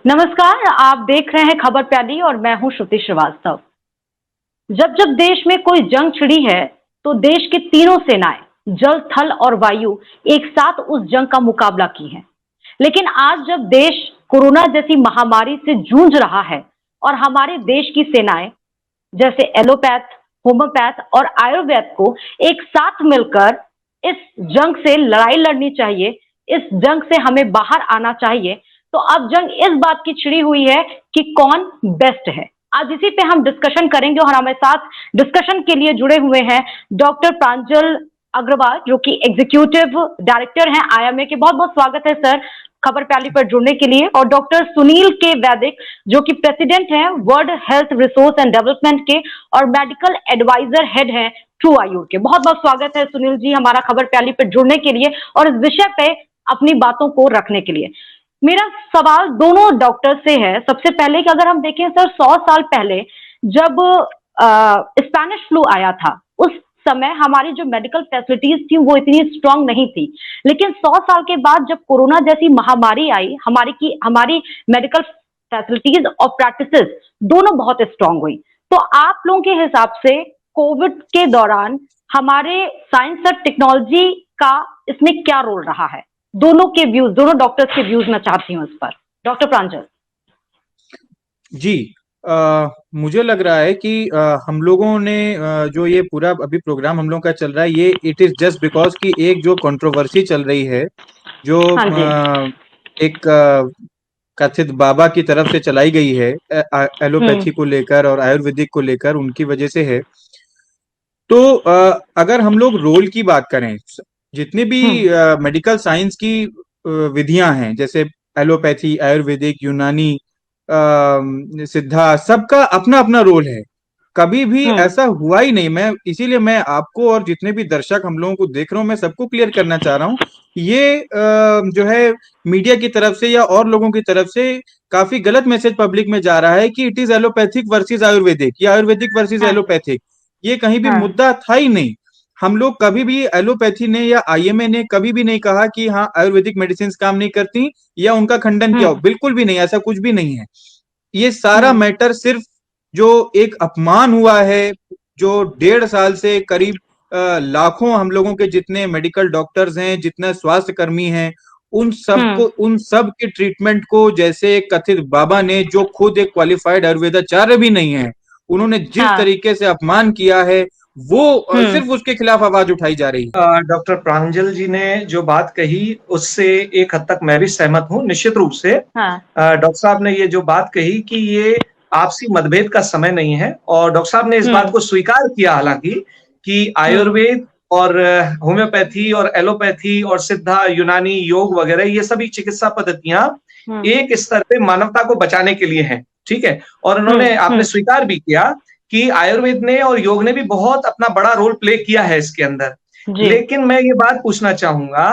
नमस्कार, आप देख रहे हैं खबर प्याली और मैं हूं श्रुति श्रीवास्तव। जब जब देश में कोई जंग छिड़ी है, तो देश की तीनों सेनाएं जल, थल और वायु एक साथ उस जंग का मुकाबला की है। लेकिन आज जब देश कोरोना जैसी महामारी से जूझ रहा है और हमारे देश की सेनाएं जैसे एलोपैथ, होम्योपैथ और आयुर्वेद को एक साथ मिलकर इस जंग से लड़ाई लड़नी चाहिए, इस जंग से हमें बाहर आना चाहिए, तो अब जंग इस बात की छिड़ी हुई है कि कौन बेस्ट है। आज इसी पे हम डिस्कशन करेंगे और हमारे साथ डिस्कशन के लिए जुड़े हुए हैं डॉक्टर प्रांजल अग्रवाल, जो कि एग्जीक्यूटिव डायरेक्टर हैं आईएमए के। बहुत बहुत स्वागत है सर खबर प्याली पर जुड़ने के लिए। और डॉक्टर सुनील के वैदिक, जो कि प्रेसिडेंट हैं world health resource and development के और मेडिकल एडवाइजर हेड हैं ट्रू आयुर के। बहुत बहुत स्वागत है सुनील जी हमारा खबर प्याली पर जुड़ने के लिए और इस विषय पे अपनी बातों को रखने के लिए। मेरा सवाल दोनों डॉक्टर से है। सबसे पहले कि अगर हम देखें सर, 100 साल पहले जब स्पेनिश फ्लू आया था, उस समय हमारी जो मेडिकल फैसिलिटीज थी वो इतनी स्ट्रांग नहीं थी। लेकिन 100 साल के बाद जब कोरोना जैसी महामारी आई, हमारी मेडिकल फैसिलिटीज और प्रैक्टिसेस दोनों बहुत स्ट्रांग हुई। तो आप लोगों के हिसाब से कोविड के दौरान हमारे साइंस और टेक्नोलॉजी का इसमें क्या रोल रहा है? दोनों के व्यूज, दोनों डॉक्टर्स के व्यूज मैं चाहती हूँ इस पर। डॉक्टर प्रांजल जी। मुझे लग रहा है कि हम लोगों ने जो ये पूरा अभी प्रोग्राम हम लोगों का चल रहा है, ये इट इज जस्ट बिकॉज कि एक जो कंट्रोवर्सी चल रही है, जो एक कथित बाबा की तरफ से चलाई गई है एलोपैथी को लेकर और आयुर्वेदिक को लेकर, उनकी वजह से है। तो अगर हम लोग रोल की बात करें, जितनी भी मेडिकल साइंस की विधियां हैं, जैसे एलोपैथी, आयुर्वेदिक, यूनानी, सिद्धा, सबका अपना अपना रोल है। कभी भी ऐसा हुआ ही नहीं। इसीलिए मैं आपको और जितने भी दर्शक हम लोगों को देख रहा हूं, मैं सबको क्लियर करना चाह रहा हूं, ये जो है मीडिया की तरफ से या और लोगों की तरफ से काफी गलत मैसेज पब्लिक में जा रहा है कि it is allopathic versus Ayurvedic या आयुर्वेदिक वर्सेस एलोपैथिक। ये कहीं भी मुद्दा था ही नहीं। हम लोग कभी भी, एलोपैथी ने या आईएमए ने कभी भी नहीं कहा कि हाँ आयुर्वेदिक मेडिसिन काम नहीं करती या उनका खंडन किया हो। बिल्कुल भी नहीं, ऐसा कुछ भी नहीं है। ये सारा मैटर सिर्फ जो एक अपमान हुआ है, जो 1.5 साल से करीब लाखों हम लोगों के जितने मेडिकल डॉक्टर्स हैं, जितने स्वास्थ्य कर्मी हैं, उन सब के ट्रीटमेंट को, जैसे कथित बाबा ने, जो खुद एक क्वालिफाइड आयुर्वेदाचार्य भी नहीं है, उन्होंने जिस तरीके से अपमान किया है, वो सिर्फ उसके खिलाफ आवाज उठाई जा रही है। डॉक्टर प्रांजल जी ने जो बात कही उससे एक हद तक मैं भी सहमत हूँ, निश्चित रूप से। डॉक्टर साहब ने ये जो बात कही कि ये आपसी मतभेद का समय नहीं है, और डॉक्टर साहब ने इस बात को स्वीकार किया हालांकि कि आयुर्वेद और होम्योपैथी और एलोपैथी और सिद्धा, यूनानी, योग वगैरह ये सभी चिकित्सा पद्धतियां एक स्तर पे मानवता को बचाने के लिए हैं, ठीक है। और उन्होंने, आपने स्वीकार भी किया कि आयुर्वेद ने और योग ने भी बहुत अपना बड़ा रोल प्ले किया है इसके अंदर। लेकिन मैं ये बात पूछना चाहूंगा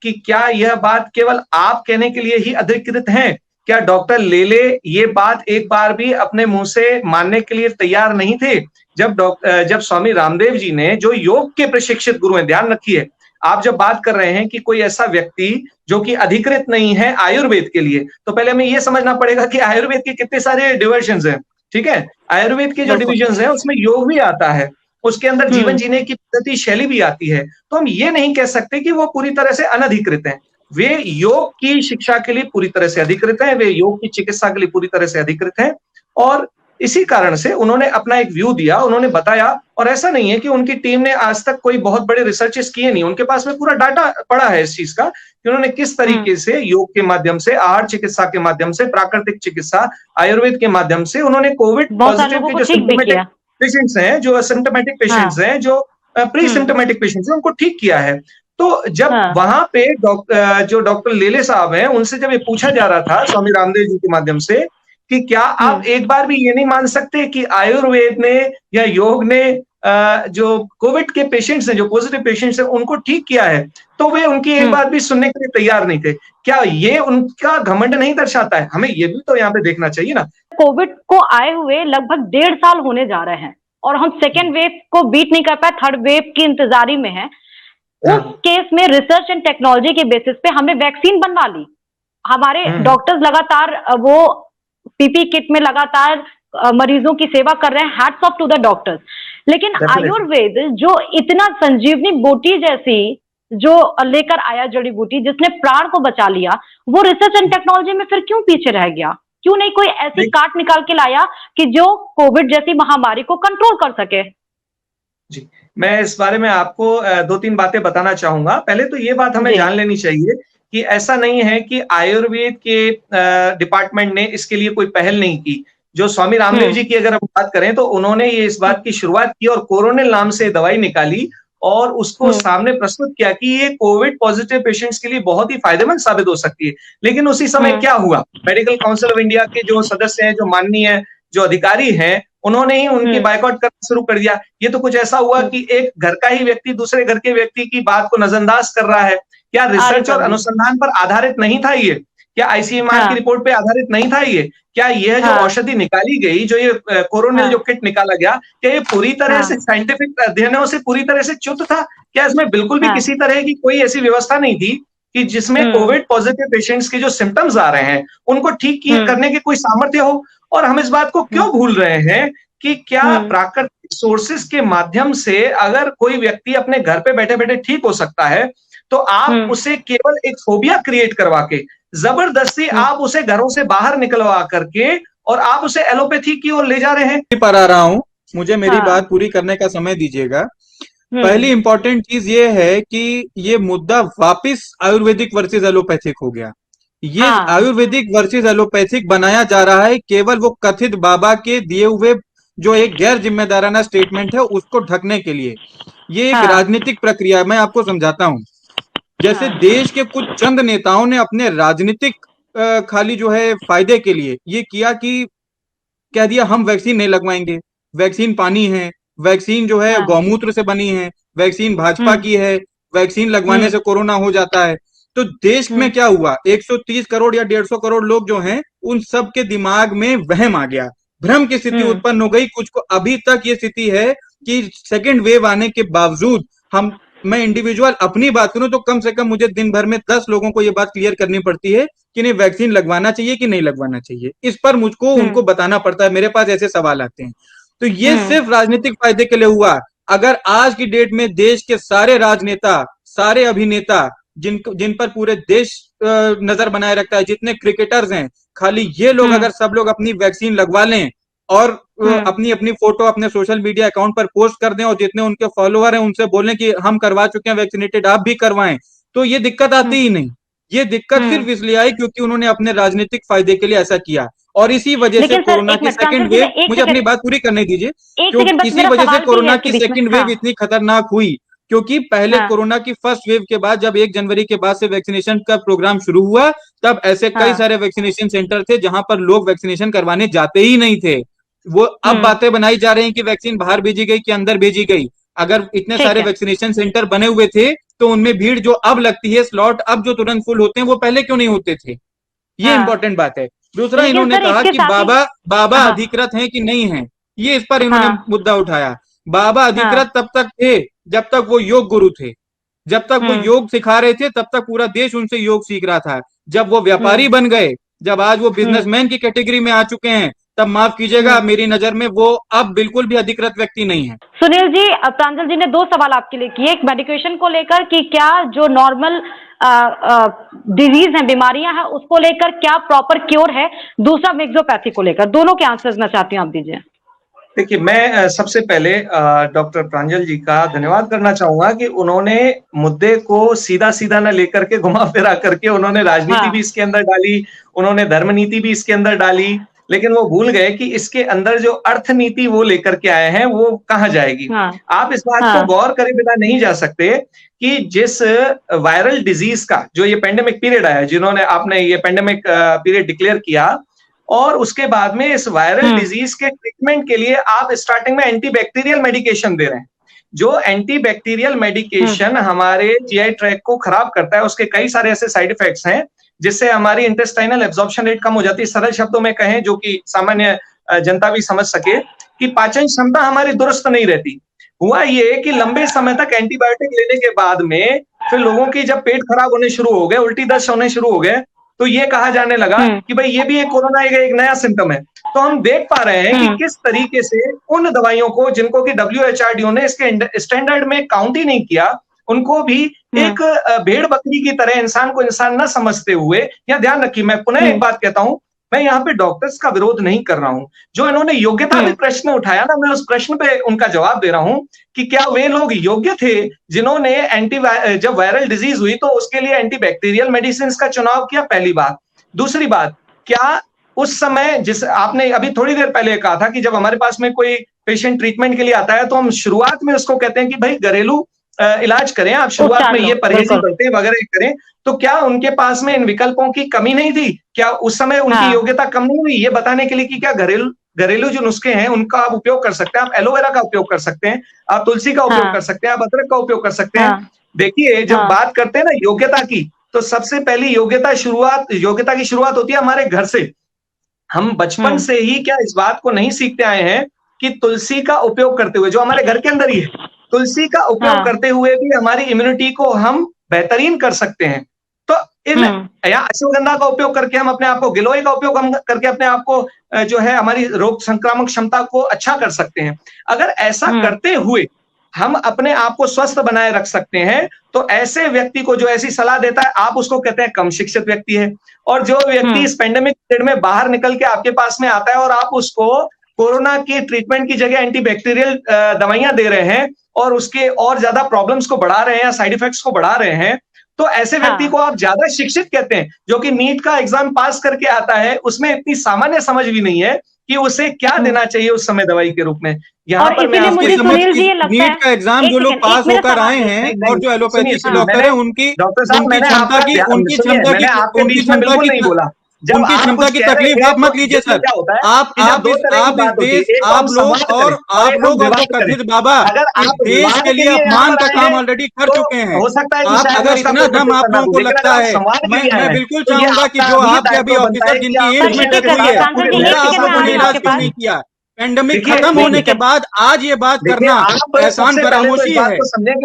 कि क्या यह बात केवल आप कहने के लिए ही अधिकृत है? क्या डॉक्टर लेले ये बात एक बार भी अपने मुंह से मानने के लिए तैयार नहीं थे? जब स्वामी रामदेव जी ने, जो योग के प्रशिक्षित गुरु हैं, ध्यान रखिए, आप जब बात कर रहे हैं कि कोई ऐसा व्यक्ति जो कि अधिकृत नहीं है आयुर्वेद के लिए, तो पहले हमें यह समझना पड़ेगा कि आयुर्वेद के कितने सारे डिविजन्स हैं, ठीक है। आयुर्वेद के जो डिविजन्स हैं उसमें योग भी आता है, उसके अंदर जीवन जीने की पद्धति, शैली भी आती है। तो हम ये नहीं कह सकते कि वो पूरी तरह से अनधिकृत हैं। वे योग की शिक्षा के लिए पूरी तरह से अधिकृत हैं, वे योग की चिकित्सा के लिए पूरी तरह से अधिकृत हैं, और इसी कारण से उन्होंने अपना एक व्यू दिया, उन्होंने बताया। और ऐसा नहीं है कि उनकी टीम ने आज तक कोई बहुत बड़े रिसर्चेस किए नहीं, उनके पास में पूरा डाटा पड़ा है इस चीज का कि उन्होंने किस तरीके से योग के माध्यम से, आहार चिकित्सा के माध्यम से, प्राकृतिक चिकित्सा, आयुर्वेद के माध्यम से उन्होंने कोविड पॉजिटिव के जो सिम्टोमेटिक पेशेंट्स हैं, जो असिम्टोमेटिक पेशेंट्स हैं, जो प्री सिम्टोमेटिक पेशेंट्स हैं, उनको ठीक किया है। तो जब वहां पे जो डॉक्टर लेले साहब हैं, उनसे जब ये पूछा जा रहा था स्वामी रामदेव जी के माध्यम से कि क्या आप एक बार भी ये नहीं मान सकते कि आयुर्वेद ने या योग ने जो कोविड के पेशेंट्स हैं, जो पॉजिटिव पेशेंट्स हैं, उनको ठीक किया है, तो वे उनकी एक बार भी सुनने के लिए तैयार नहीं थे। क्या ये उनका घमंड नहीं दर्शाता है? हमें ये भी तो यहाँ पे देखना चाहिए ना। कोविड को आए हुए लगभग 1.5 साल होने जा रहे हैं और हम सेकेंड वेव को बीट नहीं कर पाए, थर्ड वेव की इंतजारी में है। उस केस में रिसर्च एंड टेक्नोलॉजी के बेसिस पे हमने वैक्सीन बनवा ली, हमारे डॉक्टर्स लगातार वो पीपी किट में लगातार मरीजों की सेवा कर रहे हैं, hats off to the doctors. लेकिन आयुर्वेद जो इतना संजीवनी बूटी जैसी जो लेकर आया जड़ी बूटी जिसने प्राण को बचा लिया, वो रिसर्च एंड टेक्नोलॉजी में फिर क्यों पीछे रह गया? क्यों नहीं कोई ऐसी काट निकाल के लाया कि जो कोविड जैसी महामारी को कंट्रोल कर सके? जी, मैं इस बारे में आपको 2-3 बातें बताना चाहूंगा। पहले तो ये बात हमें जान लेनी चाहिए कि ऐसा नहीं है कि आयुर्वेद के डिपार्टमेंट ने इसके लिए कोई पहल नहीं की। जो स्वामी रामदेव जी की अगर हम बात करें तो उन्होंने ये इस बात की शुरुआत की और कोरोनिल नाम से दवाई निकाली और उसको सामने प्रस्तुत किया कि ये कोविड पॉजिटिव पेशेंट्स के लिए बहुत ही फायदेमंद साबित हो सकती है। लेकिन उसी समय क्या हुआ, मेडिकल काउंसिल ऑफ इंडिया के जो सदस्य हैं, जो माननीय जो अधिकारी हैं, उन्होंने ही उनकी बायकॉट करना शुरू कर दिया। ये तो कुछ ऐसा हुआ कि एक घर का ही व्यक्ति दूसरे घर के व्यक्ति की बात को नजरअंदाज कर रहा है। क्या रिसर्च और अनुसंधान पर आधारित नहीं था ये? क्या आईसीएमआर की रिपोर्ट पे आधारित नहीं था ये? क्या यह जो औषधि निकाली गई, जो ये कोरोनिल जो किट निकाला गया, क्या ये पूरी तरह से साइंटिफिक अध्ययनों से पूरी तरह से च्युत था? क्या इसमें बिल्कुल भी किसी तरह की कोई ऐसी व्यवस्था नहीं थी कि जिसमें कोविड पॉजिटिव पेशेंट्स के जो सिम्टम्स आ रहे हैं उनको ठीक करने के कोई सामर्थ्य हो? और हम इस बात को क्यों भूल रहे हैं कि क्या प्राकृतिक सोर्सेस के माध्यम से अगर कोई व्यक्ति अपने घर पे बैठे बैठे ठीक हो सकता है, तो आप उसे केवल एक फोबिया क्रिएट करवा के जबरदस्ती आप उसे घरों से बाहर निकलवा करके और आप उसे एलोपैथी की ओर ले जा रहे हैं। पर आ रहा हूं, मुझे मेरी बात पूरी करने का समय दीजिएगा। पहली इंपॉर्टेंट चीज ये है कि ये मुद्दा वापस आयुर्वेदिक वर्सेस एलोपैथिक हो गया। ये आयुर्वेदिक वर्सेस एलोपैथिक बनाया जा रहा है केवल वो कथित बाबा के दिए हुए जो एक गैर जिम्मेदाराना स्टेटमेंट है उसको ढकने के लिए। ये एक राजनीतिक प्रक्रिया, मैं आपको समझाता हूं। जैसे देश के कुछ चंद नेताओं ने अपने राजनीतिक खाली जो है फायदे के लिए ये किया कि कह दिया हम वैक्सीन नहीं लगवाएंगे, वैक्सीन पानी है, वैक्सीन जो है गौमूत्र से बनी है, वैक्सीन भाजपा की है, वैक्सीन लगवाने से कोरोना हो जाता है। तो देश में क्या हुआ, 130 करोड़ या 150 करोड़ लोग जो हैं उन सब के दिमाग में वहम आ गया, भ्रम की स्थिति उत्पन्न हो गई। कुछ को अभी तक ये स्थिति है कि सेकेंड वेव आने के बावजूद मैं इंडिविजुअल अपनी बात करूं तो कम से कम मुझे दिन भर में 10 लोगों को ये बात क्लियर करनी पड़ती है कि नहीं वैक्सीन लगवाना चाहिए कि नहीं लगवाना चाहिए। इस पर मुझको उनको बताना पड़ता है, मेरे पास ऐसे सवाल आते हैं। तो ये सिर्फ राजनीतिक फायदे के लिए हुआ। अगर आज की डेट में देश के सारे राजनेता, सारे अभिनेता जिन पर पूरे देश नजर बनाए रखता है, जितने क्रिकेटर्स हैं, खाली ये लोग अगर सब लोग अपनी वैक्सीन लगवा लें और अपनी अपनी फोटो अपने सोशल मीडिया अकाउंट पर पोस्ट कर दें और जितने उनके फॉलोअर हैं उनसे बोलें कि हम करवा चुके हैं वैक्सीनेटेड, आप भी करवाएं, तो ये दिक्कत आती ही नहीं। ये दिक्कत सिर्फ इसलिए आई क्योंकि उन्होंने अपने राजनीतिक फायदे के लिए ऐसा किया और इसी वजह से कोरोना की सेकंड वेव, मुझे अपनी बात पूरी करने दीजिए, क्योंकि इसी वजह से कोरोना की सेकंड वेव इतनी खतरनाक हुई। क्योंकि पहले कोरोना की फर्स्ट वेव के बाद जब 1 जनवरी के बाद से वैक्सीनेशन का प्रोग्राम शुरू हुआ, तब ऐसे कई सारे वैक्सीनेशन सेंटर थे जहां पर लोग वैक्सीनेशन करवाने जाते ही नहीं थे। वो अब बातें बनाई जा रही हैं कि वैक्सीन बाहर भेजी गई कि अंदर भेजी गई। अगर इतने सारे वैक्सीनेशन सेंटर बने हुए थे तो उनमें भीड़ जो अब लगती है, स्लॉट अब जो तुरंत फुल होते हैं, वो पहले क्यों नहीं होते थे? ये इंपॉर्टेंट बात है। दूसरा, इन्होंने कहा कि बाबा अधिकृत हैं कि नहीं है, ये इस पर इन्होंने मुद्दा उठाया। बाबा अधिकृत तब तक थे जब तक वो योग गुरु थे, जब तक वो योग सिखा रहे थे, तब तक पूरा देश उनसे योग सीख रहा था। जब वो व्यापारी बन गए, जब आज वो बिजनेसमैन की कैटेगरी में आ चुके हैं, तब माफ कीजिएगा मेरी नजर में वो अब बिल्कुल भी अधिकृत व्यक्ति नहीं है। सुनील जी, प्रांजल जी ने 2 सवाल आपके लिए किए। एक मेडिकेशन को लेकर कि क्या जो नॉर्मल डिजीज है, बीमारियां हैं, उसको लेकर क्या प्रॉपर क्योर है। दूसरा मिक्सोपैथी को लेकर। दोनों के आंसर्स मैं चाहती हूँ आप दीजिए। देखिए, मैं सबसे पहले डॉक्टर प्रांजल जी का धन्यवाद करना चाहूंगा कि उन्होंने मुद्दे को सीधा सीधा न लेकर के घुमा फिरा करके उन्होंने राजनीति भी इसके अंदर डाली, उन्होंने धर्म नीति भी इसके अंदर डाली, लेकिन वो भूल गए कि इसके अंदर जो अर्थ नीति वो लेकर के आए हैं वो कहाँ जाएगी। आप इस बात को गौर करे बिना नहीं जा सकते कि जिस वायरल डिजीज का जो ये पेंडेमिक पीरियड आया, जिन्होंने आपने ये पेंडेमिक पीरियड डिक्लेयर किया, और उसके बाद में इस वायरल डिजीज के ट्रीटमेंट के लिए आप स्टार्टिंग में एंटीबैक्टीरियल मेडिकेशन दे रहे हैं। जो एंटीबैक्टीरियल मेडिकेशन हमारे जीआई ट्रैक्ट को खराब करता है, उसके कई सारे ऐसे साइड इफेक्ट्स हैं जिससे हमारी इंटेस्टाइनल एब्जॉर्प्शन रेट कम हो जाती है। सरल शब्दों में कहें, जो कि सामान्य जनता भी समझ सके, कि पाचन क्षमता हमारी दुरुस्त नहीं रहती। हुआ ये कि लंबे समय तक एंटीबायोटिक लेने के बाद में फिर लोगों की जब पेट खराब होने शुरू हो गए, उल्टी दस्त होने शुरू हो गए, तो ये कहा जाने लगा कि भाई ये भी एक कोरोना एक नया सिम्टम है। तो हम देख पा रहे हैं कि किस तरीके से उन दवाइयों को जिनको कि WHO ने इसके स्टैंडर्ड में काउंट ही नहीं किया, उनको भी एक भेड़ बकरी की तरह इंसान को इंसान न समझते हुए, यहाँ ध्यान रखिए, मैं पुनः एक बात कहता हूं, मैं यहाँ पे डॉक्टर्स का विरोध नहीं कर रहा हूं। जो इन्होंने योग्यता पे प्रश्न उठाया ना, मैं उस प्रश्न पे उनका जवाब दे रहा हूं कि क्या वे लोग योग्य थे जिन्होंने जब वायरल डिजीज हुई तो उसके लिए एंटीबैक्टीरियल मेडिसिन का चुनाव किया, पहली बात। दूसरी बात, क्या उस समय जिस आपने अभी थोड़ी देर पहले कहा था कि जब हमारे पास में कोई पेशेंट ट्रीटमेंट के लिए आता है तो हम शुरुआत में उसको कहते हैं कि भाई घरेलू इलाज करें, आप शुरुआत में ये परहेजी बरतें वगैरह करें, तो क्या उनके पास में इन विकल्पों की कमी नहीं थी? क्या उस समय उनकी योग्यता कम नहीं हुई ये बताने के लिए कि क्या घरेलू जो नुस्खे हैं उनका आप उपयोग कर सकते हैं, आप एलोवेरा का उपयोग कर सकते हैं, आप तुलसी का उपयोग कर सकते हैं, आप अदरक का उपयोग कर सकते हैं। देखिए, जब बात करते हैं ना योग्यता की, तो सबसे पहली योग्यता की शुरुआत होती है हमारे घर से। हम बचपन से ही क्या इस बात को नहीं सीखते आए हैं कि तुलसी का उपयोग करते हुए, जो हमारे घर के अंदर ही है, तुलसी का उपयोग करते हुए भी हमारी इम्यूनिटी को हम बेहतरीन कर सकते हैं। तो या अश्वगंधा का उपयोग करके हम अपने आप को, गिलोय का उपयोग हम करके अपने आप को जो है हमारी रोग संक्रामक क्षमता को अच्छा कर सकते हैं। अगर ऐसा करते हुए हम अपने आप को स्वस्थ बनाए रख सकते हैं, तो ऐसे व्यक्ति को जो ऐसी सलाह देता है, आप उसको कहते हैं कम शिक्षित व्यक्ति है। और जो व्यक्ति इस पेंडेमिक पीरियड में बाहर निकल के आपके पास में आता है और आप उसको कोरोना की ट्रीटमेंट की जगह एंटीबैक्टीरियल दवाइयां दे रहे हैं और उसके और ज्यादा प्रॉब्लम्स को बढ़ा रहे हैं या साइड इफेक्ट्स को बढ़ा रहे हैं, तो ऐसे व्यक्ति को आप ज्यादा शिक्षित कहते हैं। जो कि नीट का एग्जाम पास करके आता है, उसमें इतनी सामान्य समझ भी नहीं है कि उसे क्या देना चाहिए उस समय दवाई के रूप में। यहाँ पर मैं नीट का एग्जाम जो लोग पास होकर आए हैं और जो एलोपैथी के डॉक्टर हैं, उनकी क्षमता की तकलीफ आप मत लीजिए सर। आप लोग और कथित बाबा देश के लिए अपमान का काम ऑलरेडी कर चुके हैं। आप अगर इतना दम आप लोगों को लगता है, मैं बिल्कुल चाहूंगा कि जो आपके अभी ऑफिसर जिनकी एज में डेथ हुई है, आप लोगों ने इलाज क्यों नहीं किया? पेंडेमिक खत्म होने के बाद आज ये बात करना एहसान फरामोशी है, इस देश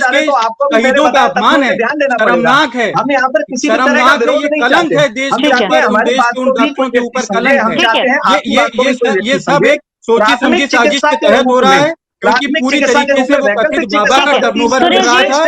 के शहीदों का अपमान है, शर्मनाक है, शर्मनाक है, ये कलंक है देश के ऊपर, देश के उन डॉक्टरों के ऊपर कलंक है। ये सब एक सोची समझी साजिश के तहत हो रहा है, क्योंकि पूरी तरीके से वो कथित बाबा का टर्नओवर कर रहा था।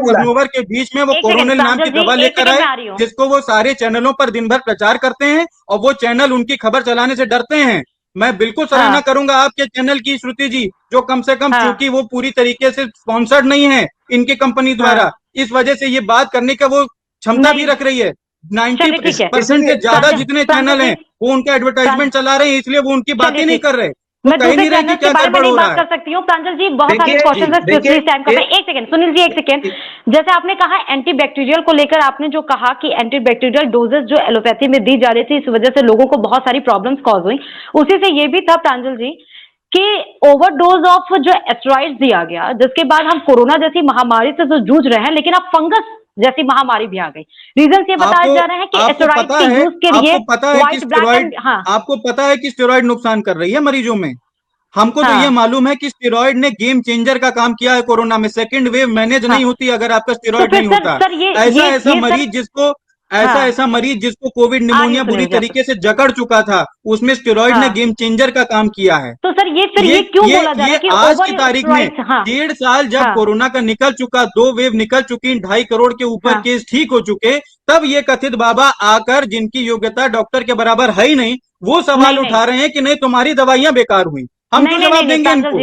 टर्नओवर के बीच में वो कोरोनिल नाम की दवा लेकर आए, जिसको वो सारे चैनलों पर दिन भर प्रचार करते हैं और वो चैनल उनकी खबर चलाने से डरते हैं। मैं बिल्कुल सराहना करूंगा आपके चैनल की, श्रुति जी, जो कम से कम क्योंकि वो पूरी तरीके से स्पॉन्सर्ड नहीं है इनकी कंपनी द्वारा, इस वजह से ये बात करने का वो क्षमता भी रख रही है। 90% से ज्यादा जितने चैनल हैं वो उनका एडवर्टाइजमेंट चला रहे हैं, इसलिए वो उनकी बातें नहीं कर रहे। मैं दूसरे चैनल के बारे में नहीं बात कर सकती हूँ। प्रांजल जी, बहुत सारे क्वेश्चन है टाइम का। एक सेकंड सुनील जी, एक सेकंड। जैसे आपने कहा एंटीबैक्टीरियल को लेकर, आपने जो कहा कि एंटीबैक्टीरियल डोजेस जो एलोपैथी में दी जा रही थी, इस वजह से लोगों को बहुत सारी प्रॉब्लम्स कॉज हुई। उसी से ये भी था प्रांजल जी कि ओवरडोज ऑफ जो एस्टेरॉइड्स दिया गया, जिसके बाद हम कोरोना जैसी महामारी से तो जूझ रहे हैं, लेकिन अब फंगस जैसी महामारी भी आ गई। रीजन ये बताया जा रहे हैं कि एस्टेरॉइड के यूज के लिए आपको पता है कि स्टेरॉइड नुकसान कर रही है मरीजों में। हमको तो ये मालूम है कि स्टेरॉइड ने गेम चेंजर का काम किया है कोरोना में। सेकंड वेव मैनेज नहीं होती अगर आपका स्टेरॉइड नहीं होता। ऐसा मरीज जिसको कोविड निमोनिया बुरी तरीके से जकड़ चुका था, उसमें स्टेरॉइड ने गेम चेंजर का काम किया है। तो सर ये क्यों बोला जा रहा है कि आज की तारीख में 1.5 साल जब कोरोना का निकल चुका, 2 वेव निकल चुकी, 2.5 करोड़ के ऊपर केस ठीक हो चुके, तब ये कथित बाबा आकर, जिनकी योग्यता डॉक्टर के बराबर है ही नहीं, वो सवाल उठा रहे हैं कि नहीं तुम्हारी दवाइयां बेकार हुई। हम क्यों जवाब देंगे इनको?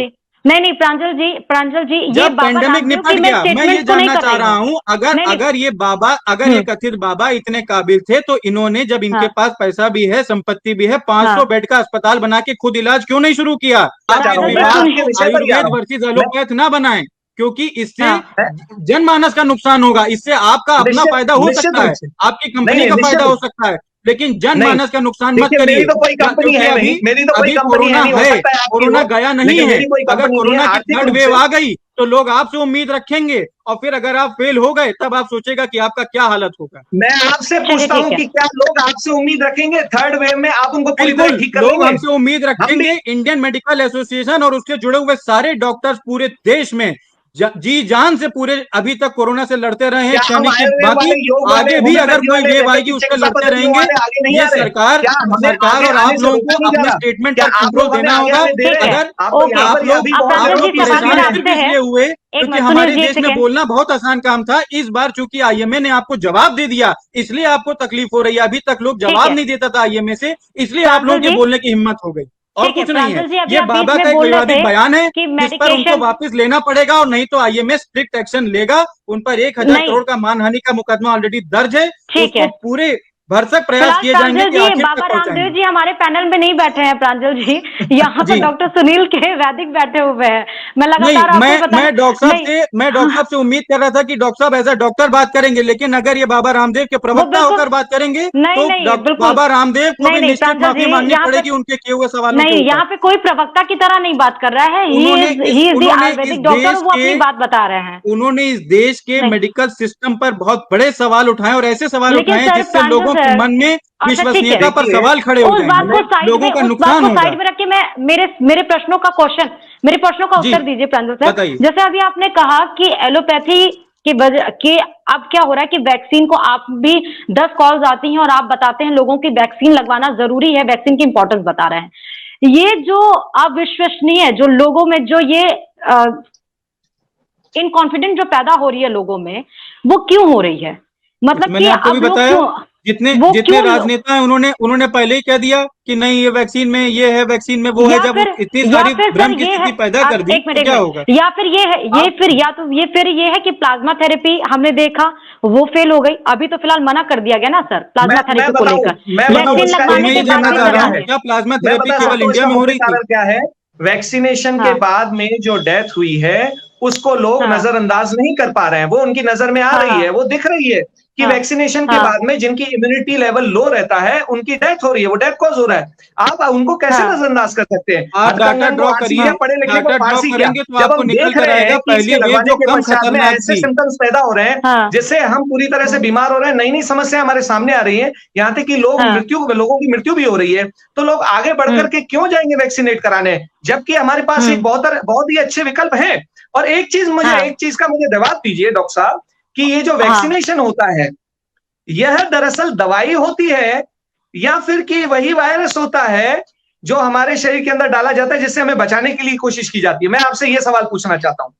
नहीं प्रांजल जी जब पेंडेमिक निपट गया, मैं ये जानना चाह रहा हूँ, अगर ये कथित बाबा इतने काबिल थे तो इन्होंने, जब इनके पास पैसा भी है, संपत्ति भी है, 500 बेड का अस्पताल बना के खुद इलाज क्यों नहीं शुरू किया? आयुर्वेद वर्सेस एलोपैथ ना बनाएं, क्योंकि इससे जनमानस का नुकसान होगा। इससे आपका अपना फायदा हो सकता है, आपकी कंपनी का फायदा हो सकता है, लेकिन जनमानस का नुकसान मत करिए। मेरी तो कोई कंपनी है नहीं, मेरी तो कोई कोरोना है, कोरोना गया नहीं है। अगर कोरोना की 3rd वेव आ गई तो लोग आपसे उम्मीद रखेंगे, और फिर अगर आप फेल हो गए तब आप सोचेगा कि आपका क्या हालत होगा। मैं आपसे पूछता हूँ कि क्या लोग आपसे उम्मीद रखेंगे 3rd वेव में आप उनको पूरी तरह ठीक करेंगे? लोग हमसे उम्मीद रखेंगे। इंडियन मेडिकल एसोसिएशन और उससे जुड़े हुए सारे डॉक्टर्स पूरे देश में जी जान से पूरे अभी तक कोरोना से लड़ते रहे हैं, क्या हम क्षणिक आयुर्वेद बाकी वाले, योग वाले, आगे भी अगर होम्योपैथी कोई वाले, वेव आएगी वैदिक उस पर चिकित्सा लड़ते पद्धति रहेंगे। वाले आगे नहीं ये आ रहे? सरकार क्या हमें सरकार आगे और आने आप से लोगों रोका को नहीं जा अपने रहा? स्टेटमेंट क्या पर आप कंट्रोल लोग हमें देना आगे होगा। आने दे रहे हैं? अगर आप तो यहाँ आप पर लोग अभी अब बहुत प्रांजल जी आरोपी सवाल ऐसे मेरा हैं। सिर्फ आपसे है, इसलिए हुए एक क्योंकि मिनट हमारे सुनील जी, देश एक में सेकेंड। बोलना बहुत आसान काम था। इस बार चूंकि आईएमए ने आपको जवाब दे दिया, इसलिए आपको तकलीफ हो रही है। अभी तक लोग ठीक जवाब है नहीं देता था आईएमए से, इसलिए आप प्रांजल लोगों के जी, बोलने की हिम्मत हो गई, और ठीक है कुछ नहीं है। प्रांजल जी, अभी ये आप बीच बाबा में का एक बोल रहे विवादित थे बयान है कि जिस पर उनको मेडिकेशन वापस लेना पड़ेगा, और नहीं तो आईएमए स्ट्रिक्ट एक्शन लेगा। उन पर 1000 नहीं, करोड़ का मानहानि का मुकदमा ऑलरेडी दर्ज है। ठीक उसको है। पूरे भरसक प्रयास फिलहाल किए जाएंगे प्रांजल कि जी, आखिर तक बाबा रामदेव पहुंचाएंगे। जी हमारे पैनल में नहीं बैठे हैं प्रांजल जी, यहाँ पे जी डॉक्टर सुनील के वैदिक बैठे हुए हैं। मैं नहीं, लगातार आपको बता नहीं, मैं डॉक्टर साहब से उम्मीद कर रहा था कि डॉक्टर साहब एज अ डॉक्टर बात करेंगे, लेकिन अगर ये बाबा रामदेव के वो प्रवक्ता बिल्कुल होकर बात करेंगे नहीं, तो नहीं, बिल्कुल बाबा रामदेव को नहीं, भी नहीं निश्चित प्रांजल माफी जी, मांगनी यहाँ पे पड़ेगी उनके किए हुए सवालों के नहीं, ऊपर। यहाँ पे कोई प्रवक्ता की तरह नहीं बात कर रहा है। He is the Ayurvedic doctor, वो अपनी बात बता रहे हैं। उन्होंने इस देश के नहीं, मेडिकल सिस्टम पर बहुत बड़े सवाल उठाए, और ऐसे सवाल लेकिन उठाए सर जिससे प्रांजल लोगों के सर, मन में अच्छा ठीक है, विश्वसनीयता पर देखिए, सवाल खड़े हो उस बात जाएंगे, को साइड में लोगों का उस बात नुकसान को होगा। साइड में रख के मैं मेरे प्रश्नों का क्वेश्चन, मेरे प्रश्नों का जी उत्तर दीजिए प्रांजल सर। बताइए। जैसे अभी आपने कहा कि एलोपैथी की वजह कि अब क्या हो रहा है कि वैक्सीन को आप भी 10 कॉल्स आती हैं और आप बताते हैं लोगों की वैक्सीन लगवाना जरूरी है, वैक्सीन की इंपॉर्टेंस बता रहे हैं। ये जो अविश्वसनीय, जो लोगों में जो ये इनकॉन्फिडेंट जो पैदा हो रही है लोगों में, वो क्यों हो रही है? मतलब कि मैंने आपको भी अब लोग बताया, क्यों, जितने वो जितने क्यों राजनेता हैं उन्होंने पहले ही कह दिया कि नहीं ये वैक्सीन में ये है, वैक्सीन में वो है। जब इतनी या सारी फिर सर भ्रम की ये है, स्थिति पैदा कर दी एक मिनट तो एक क्या होगा? मिनट, या फिर ये है, ये आप फिर या तो ये है कि प्लाज्मा थेरेपी हमने देखा वो फेल हो गई। अभी तो फिलहाल मना कर दिया गया ना सर प्लाज्मा मैं थेरेपी को बताऊं, लेकर, मैं बताऊं वैक्सीन इसका तो लगवाने मैं एक के ये मुख्य बाद जानना भी चाह कारण रहा क्या हूँ, है? लगाएंगे। क्या प्लाज्मा मैं थेरेपी बता केवल सकता हूँ इंडिया इसका में हो मुख्य रही थी? कारण क्या है। वैक्सीनेशन के हाँ बाद में जो डेथ हुई है उसको लोग हाँ नजरअंदाज नहीं कर पा रहे हैं। वो उनकी नजर में आ हाँ रही है, वो दिख रही है कि हाँ वैक्सीनेशन के हाँ बाद में जिनकी इम्यूनिटी लेवल लो रहता है उनकी डेथ हो रही है, वो डेथ कॉज हो रहा है। आप उनको कैसे हाँ नजरअंदाज कर सकते हैं? आप डाटा हथकंगन को ड्रॉ आरसी करिए, क्या, पढ़े लिखने को डाटा ड्रॉ फारसी क्या? करेंगे तो जब आपको हम निकल देख कर रहे आएगा हैं कि इसके पहली वेव लगवाने जो के कम पश्चात में खतरनाक ऐसे थी। सिम्टम्स पैदा हो रहे हैं हाँ जिससे हम पूरी तरह से बीमार हो रहे हैं, नई नई समस्या हमारे सामने आ रही है, यहाँ तक कि हाँ लोगों की मृत्यु भी हो रही है। तो लोग आगे बढ़ करके क्यों जाएंगे वैक्सीनेट कराने, जबकि हमारे पास एक बहुत ही अच्छे विकल्प है। और एक हाँ चीज का मुझे जवाब दीजिए डॉक्टर साहब, कि ये जो हाँ वैक्सीनेशन होता है यह दरअसल दवाई होती है या फिर कि वही वायरस होता है जो हमारे शरीर के अंदर डाला जाता है जिससे हमें बचाने के लिए कोशिश की जाती है? मैं आपसे ये सवाल पूछना चाहता हूं।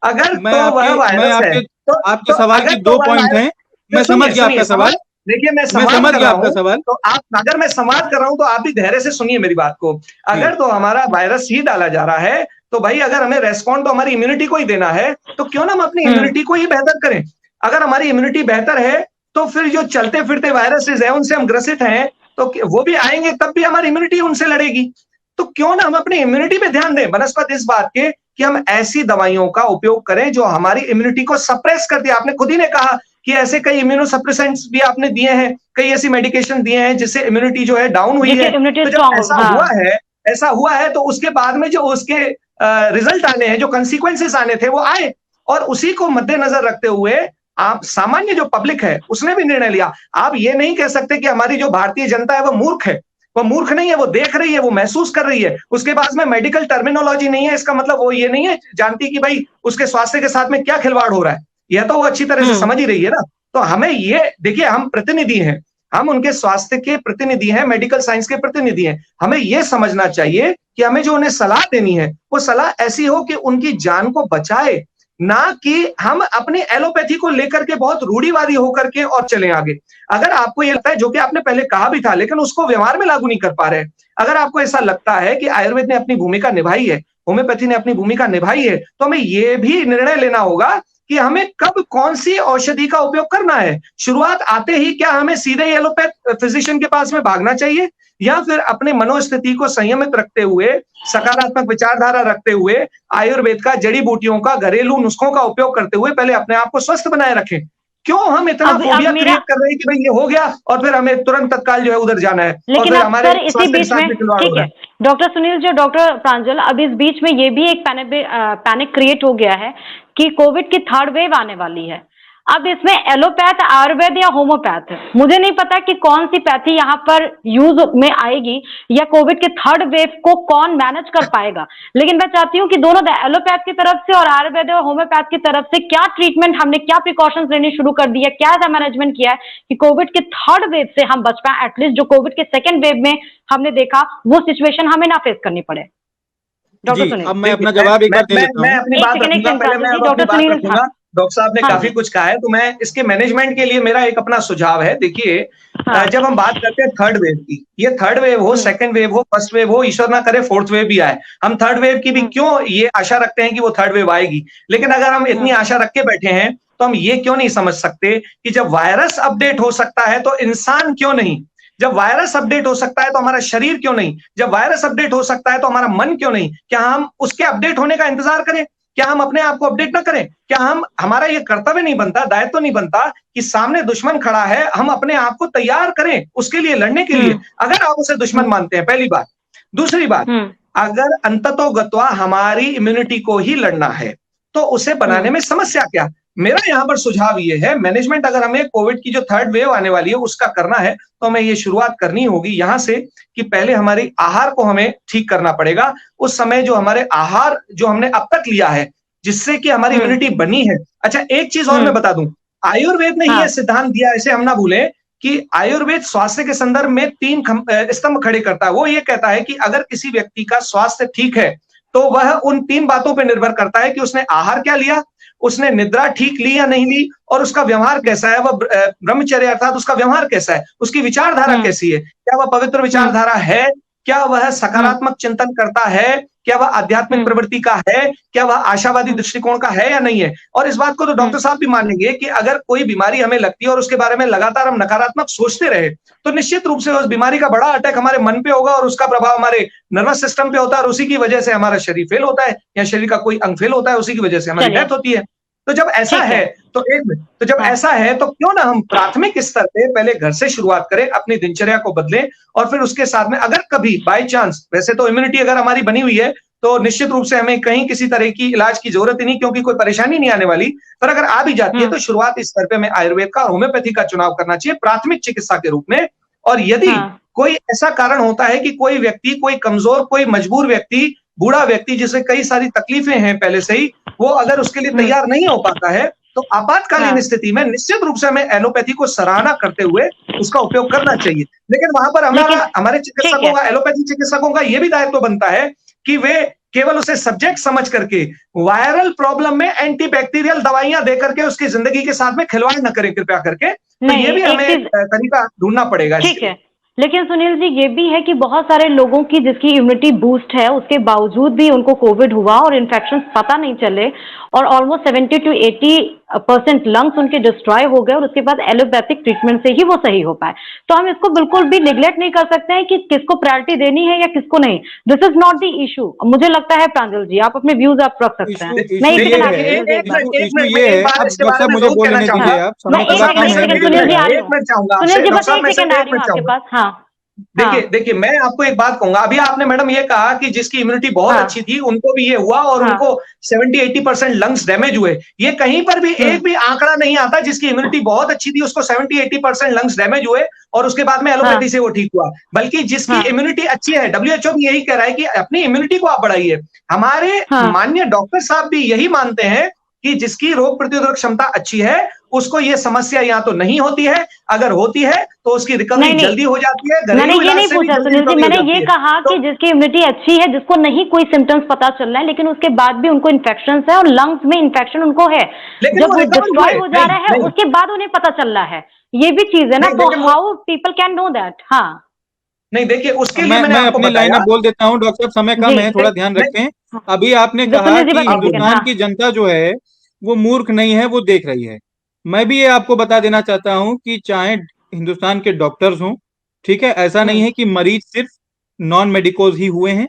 अगर तो वह मैं वायरस है आपके आपके तो सवाल अगर की तो 2 वह पॉइंट वायरस, हैं। मैं समझ सुनिए गया सुनिए आपका सवाल। देखिए मैं मैं संवाद समझ कर गया रहा आपका हूं, सवाल। तो आप, अगर मैं संवाद कर रहा हूं तो आप भी धैर्य से सुनिए मेरी बात को। जी अगर तो हमारा वायरस ही डाला जा रहा है तो भाई अगर हमें रेस्पॉन्ड तो हमारी इम्यूनिटी को ही देना है, तो क्यों ना हम अपनी इम्यूनिटी को ही बेहतर करें। अगर हमारी इम्यूनिटी बेहतर है तो फिर जो चलते फिरते वायरसेस हैं उनसे हम ग्रसित हैं तो वो भी आएंगे, तब भी हमारी इम्यूनिटी उनसे लड़ेगी। तो क्यों ना हम अपनी इम्यूनिटी पे ध्यान दें बनस्पत इस बात के कि हम ऐसी दवाइयों का उपयोग करें जो हमारी इम्यूनिटी को सप्रेस कर दे। आपने खुद ही ने कहा कि ऐसे कई इम्यूनोसप्रेसेंट्स भी आपने दिए हैं, कई ऐसी मेडिकेशन दिए हैं जिससे इम्यूनिटी जो है डाउन हुई जिससे है। इम्यूनिटी तो जब स्ट्रांग हो, ऐसा हुआ हाँ है, तो उसके बाद में जो उसके रिजल्ट आने हैं, जो कंसिक्वेंसेस आने थे वो आए, और उसी को मद्देनजर रखते हुए आप सामान्य जो पब्लिक है उसने भी निर्णय लिया। आप ये नहीं कह सकते कि हमारी जो भारतीय जनता है वो मूर्ख है। वो मूर्ख नहीं है, वो देख रही है, वो महसूस कर रही है। उसके पास में मेडिकल टर्मिनोलॉजी नहीं है, इसका मतलब वो ये नहीं है जानती कि भाई उसके स्वास्थ्य के साथ में क्या खिलवाड़ हो रहा है। यह तो वो अच्छी तरह से समझ ही रही है ना। तो हमें ये देखिए, हम प्रतिनिधि हैं, हम उनके स्वास्थ्य के प्रतिनिधि हैं, मेडिकल साइंस के प्रतिनिधि हैं। हमें यह समझना चाहिए कि हमें जो उन्हें सलाह देनी है वो सलाह ऐसी हो कि उनकी जान को बचाए, ना कि हम अपनी एलोपैथी को लेकर के बहुत रूढ़िवादी होकर के और चले आगे। अगर आपको ये लगता है, जो कि आपने पहले कहा भी था लेकिन उसको व्यवहार में लागू नहीं कर पा रहे, अगर आपको ऐसा लगता है कि आयुर्वेद ने अपनी भूमिका निभाई है, होम्योपैथी ने अपनी भूमिका निभाई है, तो हमें यह भी निर्णय लेना होगा कि हमें कब कौन सी औषधि का उपयोग करना है। शुरुआत आते ही क्या हमें सीधे एलोपैथ फिजिशियन के पास में भागना चाहिए, या फिर अपने मनोस्थिति को संयमित रखते हुए, सकारात्मक विचारधारा रखते हुए, आयुर्वेद का, जड़ी बूटियों का, घरेलू नुस्खों का उपयोग करते हुए पहले अपने आप को स्वस्थ बनाए रखें? क्यों हम इतना फोबिया क्रिएट कर रहे हैं कि भाई ये हो गया और फिर हमें तुरंत तत्काल जो है उधर जाना है, और फिर हमारे इसी बीच में ठीक है डॉक्टर सुनील जो डॉक्टर प्रांजल, अब इस बीच में ये भी एक पैनिक क्रिएट हो गया है कि कोविड की 3rd वेव आने वाली है। अब इसमें एलोपैथ, आयुर्वेद या होम्योपैथ, मुझे नहीं पता कि कौन सी पैथी यहाँ पर यूज में आएगी या कोविड के थर्ड वेव को कौन मैनेज कर पाएगा। लेकिन मैं चाहती हूँ कि दोनों एलोपैथ की तरफ से और आयुर्वेद और होम्योपैथ की तरफ से क्या ट्रीटमेंट, हमने क्या प्रिकॉशंस लेनी शुरू कर दी है, क्या ऐसा मैनेजमेंट किया है कि कोविड के थर्ड वेव से हम बच पाए, एटलीस्ट जो कोविड के सेकेंड वेव में हमने देखा वो सिचुएशन हमें ना फेस करनी पड़े। डॉक्टर सुनील, अब मैं अपना जवाब एक बार दे देता हूं। मैं अपनी बात रखूंगा, पहले मैं अपनी बात रखूंगा। डॉक्टर साहब ने काफी कुछ कहा है, तो मैं इसके मैनेजमेंट के लिए मेरा एक अपना सुझाव है। देखिए, जब हम बात करते हैं थर्ड वेव की, ये थर्ड वेव हो, सेकंड वेव हो, फर्स्ट वेव हो, ईश्वर ना करे फोर्थ वेव भी आए, हम थर्ड वेव की भी क्यों ये आशा रखते हैं कि वो थर्ड वेव आएगी। लेकिन अगर हम इतनी आशा रख के बैठे हैं तो हम ये क्यों नहीं समझ सकते कि जब वायरस अपडेट हो सकता है तो इंसान क्यों नहीं, जब वायरस अपडेट हो सकता है तो हमारा शरीर क्यों नहीं, जब वायरस अपडेट हो सकता है तो हमारा मन क्यों नहीं। क्या हम उसके अपडेट होने का इंतजार करें? क्या हम अपने आप को अपडेट ना करें? क्या हमारा ये कर्तव्य नहीं बनता, दायित्व तो नहीं बनता कि सामने दुश्मन खड़ा है, हम अपने आप को तैयार करें उसके लिए, लड़ने के लिए, अगर आप उसे दुश्मन मानते हैं, पहली बात। दूसरी बात, अगर अंततोगत्वा हमारी इम्यूनिटी को ही लड़ना है तो उसे बनाने में समस्या क्या? मेरा यहां पर सुझाव ये है, मैनेजमेंट अगर हमें कोविड की जो थर्ड वेव आने वाली है उसका करना है तो हमें ये शुरुआत करनी होगी यहां से कि पहले हमारी आहार को हमें ठीक करना पड़ेगा। उस समय जो हमारे आहार जो हमने अब तक लिया है जिससे कि हमारी इम्यूनिटी बनी है। अच्छा, एक चीज और मैं बता दूं, आयुर्वेद ने ही यह सिद्धांत दिया, इसे हम ना भूलें कि आयुर्वेद स्वास्थ्य के संदर्भ में 3 स्तंभ खड़े करता है। वो ये कहता है कि अगर किसी व्यक्ति का स्वास्थ्य ठीक है तो वह उन 3 बातों पर निर्भर करता है कि उसने आहार क्या लिया, उसने निद्रा ठीक ली या नहीं ली, और उसका व्यवहार कैसा है, वह ब्रह्मचर्य अर्थात उसका व्यवहार कैसा है, उसकी विचारधारा कैसी है, क्या वह पवित्र विचारधारा है, क्या वह सकारात्मक चिंतन करता है, क्या वह आध्यात्मिक प्रवृत्ति का है, क्या वह आशावादी दृष्टिकोण का है या नहीं है। और इस बात को तो डॉक्टर साहब भी मानेंगे कि अगर कोई बीमारी हमें लगती है और उसके बारे में लगातार हम नकारात्मक सोचते रहे तो निश्चित रूप से उस बीमारी का बड़ा अटैक हमारे मन पे होगा और उसका प्रभाव हमारे नर्वस सिस्टम पे होता है और उसी की वजह से हमारा शरीर फेल होता है या शरीर का कोई अंग फेल होता है, उसी की वजह से हमारी डेथ होती है। तो जब ऐसा है तो जब ऐसा है तो क्यों ना हम प्राथमिक स्तर पे पहले घर से शुरुआत करें, अपनी दिनचर्या को बदलें और फिर उसके साथ में अगर कभी बाय चांस, वैसे तो इम्यूनिटी अगर हमारी बनी हुई है तो निश्चित रूप से हमें कहीं किसी तरह की इलाज की जरूरत ही नहीं, क्योंकि कोई परेशानी नहीं आने वाली। पर अगर आ भी जाती है तो शुरुआत इस स्तर पे हमें आयुर्वेद का और होम्योपैथी का चुनाव करना चाहिए प्राथमिक चिकित्सा के रूप में। और यदि कोई ऐसा कारण होता है कि कोई व्यक्ति, कोई कमजोर, कोई मजबूर व्यक्ति, बूढ़ा व्यक्ति जिसे कई सारी तकलीफें हैं पहले से ही, वो अगर उसके लिए तैयार नहीं हो पाता है तो आपातकालीन स्थिति में निश्चित रूप से हमें एलोपैथी को सराहना करते हुए उसका उपयोग करना चाहिए। लेकिन वहां पर हमारे चिकित्सकों का, एलोपैथी चिकित्सकों का यह भी दायित्व बनता है कि वे केवल उसे सब्जेक्ट समझ करके वायरल प्रॉब्लम में एंटीबैक्टीरियल दवाइयां दे करके उसकी जिंदगी के साथ में खिलवाड़ न करें कृपया करके। तो ये भी हमें तरीका ढूंढना पड़ेगा। ठीक है, लेकिन सुनील जी ये भी है कि बहुत सारे लोगों की जिसकी इम्यूनिटी बूस्ट है उसके बावजूद भी उनको कोविड हुआ और इन्फेक्शन पता नहीं चले और ऑलमोस्ट 70 to 80% लंग्स उनके डिस्ट्रॉय हो गए और उसके बाद एलोपैथिक ट्रीटमेंट से ही वो सही हो पाए। तो हम इसको बिल्कुल भी निग्लेक्ट नहीं कर सकते हैं कि किसको प्रायोरिटी देनी है या किसको नहीं। This is not the issue. मुझे लगता है प्रांजल जी आप अपने व्यूज आप रख सकते हैं। देखिए मैं आपको एक बात कहूंगा, अभी आपने मैडम ये कहा कि जिसकी इम्यूनिटी बहुत अच्छी थी उनको भी ये हुआ और उनको 70-80% लंग्स डैमेज हुए। ये कहीं पर भी एक भी आंकड़ा नहीं आता जिसकी इम्यूनिटी बहुत अच्छी थी उसको 70-80% लंग्स डैमेज हुए और उसके बाद में एलोपैथी से वो ठीक हुआ। बल्कि जिसकी इम्यूनिटी अच्छी है, WHO भी यही कह रहा है कि अपनी इम्यूनिटी को आप बढ़ाइए। हमारे माननीय डॉक्टर साहब भी यही मानते हैं कि जिसकी रोग प्रतिरोधक क्षमता अच्छी है उसको ये समस्या या तो नहीं होती है, अगर होती है तो उसकी रिकवरी जल्दी हो जाती है। मैंने ये नहीं पूछा सुनील जी, मैंने ये कहा कि जिसकी इम्यूनिटी अच्छी है, जिसको नहीं कोई सिम्टम्स पता चल रहा है लेकिन उसके बाद भी उनको इन्फेक्शन है और लंग्स में इन्फेक्शन उनको है, जब वो डिस्ट्रॉय हो जा रहा है उसके बाद उन्हें पता चल रहा है, ये भी चीज है ना। तो how people can know that? हाँ नहीं, देखिए उसके लिए मैं अपनी लाइन बोल देता हूँ। डॉक्टर साहब समय कम है, थोड़ा ध्यान रखें। अभी आपने कहा कि हिंदुस्तान की जनता जो है वो मूर्ख नहीं है, वो देख रही है। मैं भी ये आपको बता देना चाहता हूं कि चाहे हिंदुस्तान के डॉक्टर्स हों, ठीक है, ऐसा नहीं है कि मरीज सिर्फ नॉन मेडिकोज ही हुए हैं,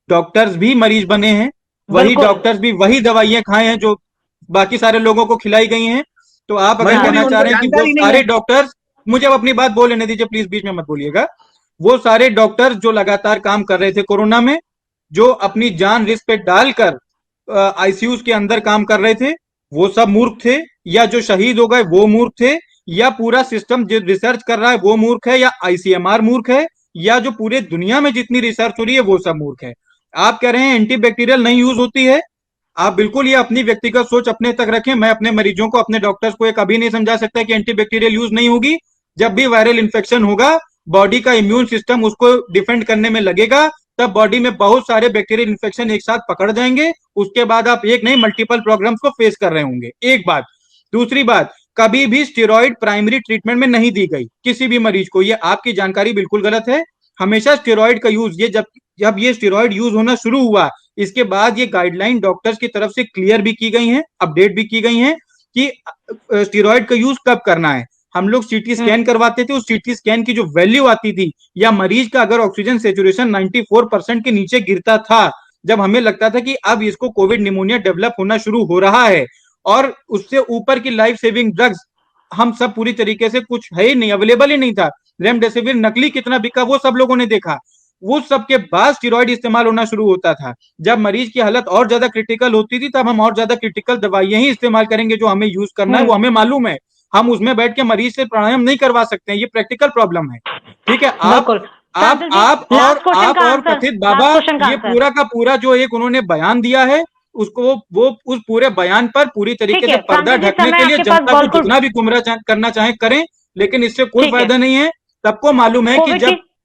डॉक्टर्स भी मरीज बने हैं, वही डॉक्टर्स भी वही दवाइयां खाए हैं जो बाकी सारे लोगों को खिलाई गई हैं। तो आप अगर कहना चाह रहे हैं कि वो सारे डॉक्टर्स, मुझे अब अपनी बात बोल लेने दीजिए प्लीज, बीच में मत बोलिएगा। वो सारे डॉक्टर्स जो लगातार काम कर रहे थे कोरोना में, जो अपनी जान रिस्क पे डालकर आईसीयूज के अंदर काम कर रहे थे, वो सब मूर्ख थे, या जो शहीद हो गए वो मूर्ख थे, या पूरा सिस्टम जो रिसर्च कर रहा है वो मूर्ख है, या आईसीएमआर मूर्ख है, या जो पूरे दुनिया में जितनी रिसर्च हो रही है वो सब मूर्ख है। आप कह रहे हैं एंटीबैक्टीरियल नहीं यूज होती है, आप बिल्कुल ये अपनी व्यक्तिगत सोच अपने तक रखें। मैं अपने मरीजों को, अपने डॉक्टर्स को ये कभी नहीं समझा सकता कि एंटीबैक्टीरियल यूज नहीं होगी। जब भी वायरल इन्फेक्शन होगा, बॉडी का इम्यून सिस्टम उसको डिफेंड करने में लगेगा, तब बॉडी में बहुत सारे बैक्टीरियल इन्फेक्शन एक साथ पकड़ जाएंगे। उसके बाद आप एक नहीं मल्टीपल प्रॉब्लम्स को फेस कर रहे होंगे। एक बात। दूसरी बात, कभी भी स्टेरॉइड प्राइमरी ट्रीटमेंट में नहीं दी गई किसी भी मरीज को, ये आपकी जानकारी बिल्कुल गलत है। हमेशा स्टेरॉइड का यूज, ये जब ये स्टेरॉइड यूज होना शुरू हुआ, इसके बाद ये गाइडलाइन डॉक्टर्स की तरफ से क्लियर भी की गई हैं, अपडेट भी की गई हैं कि स्टेरॉइड का यूज कब करना है। हम लोग सीटी स्कैन करवाते थे, उस सीटी स्कैन की जो वैल्यू आती थी, या मरीज का अगर ऑक्सीजन सेचुरेशन 94% के नीचे गिरता था, जब हमें लगता था कि अब इसको कोविड निमोनिया डेवलप होना शुरू हो रहा है, और उससे ऊपर की लाइफ सेविंग ड्रग्स हम सब पूरी तरीके से कुछ है ही नहीं, अवेलेबल ही नहीं था। रेमडेसिविर नकली कितना बिका वो सब लोगों ने देखा। वो सबके बाद स्टेरॉइड इस्तेमाल होना शुरू होता था। जब मरीज की हालत और ज्यादा क्रिटिकल होती थी, तब हम और ज्यादा क्रिटिकल दवाइयां ही इस्तेमाल करेंगे जो हमें यूज करना है, वो हमें मालूम है। हम उसमें बैठ के मरीज से प्राणायाम नहीं करवा सकते हैं, ये प्रैक्टिकल प्रॉब्लम है। ठीक है, आप और कथित बाबा, ये पूरा का पूरा जो एक उन्होंने बयान दिया है, उसको वो उस पूरे बयान पर पूरी तरीके से पर्दा ढकने के लिए जनता को जितना भी गुमराह करना चाहे करें, लेकिन इससे कोई फायदा नहीं है। सबको मालूम है कि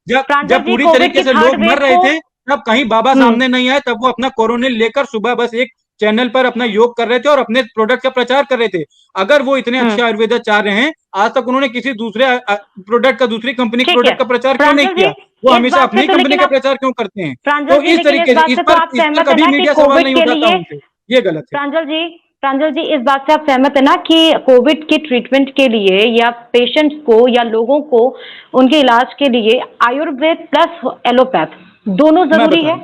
जब पूरी तरीके से लोग मर रहे थे, तब कहीं बाबा सामने नहीं आए, तब वो अपना कोरोनिल लेकर सुबह बस एक चैनल पर अपना योग कर रहे थे और अपने प्रोडक्ट का प्रचार कर रहे थे। अगर वो इतने अच्छे आयुर्वेदाचार्य हैं, आज तक उन्होंने किसी दूसरे प्रोडक्ट का, दूसरी कंपनी के प्रोडक्ट का प्रचार क्यों नहीं किया? वो हमेशा अपनी कंपनी का प्रचार क्यों करते हैं? तो इस तरीके से इस पर कभी मीडिया सवाल नहीं उठाता उनसे, ये गलत है। प्रांजल जी, इस बात से आप सहमत है ना कि कोविड के ट्रीटमेंट के लिए या पेशेंट्स को या लोगों को उनके इलाज के लिए आयुर्वेद प्लस एलोपैथ दोनों जरूरी है?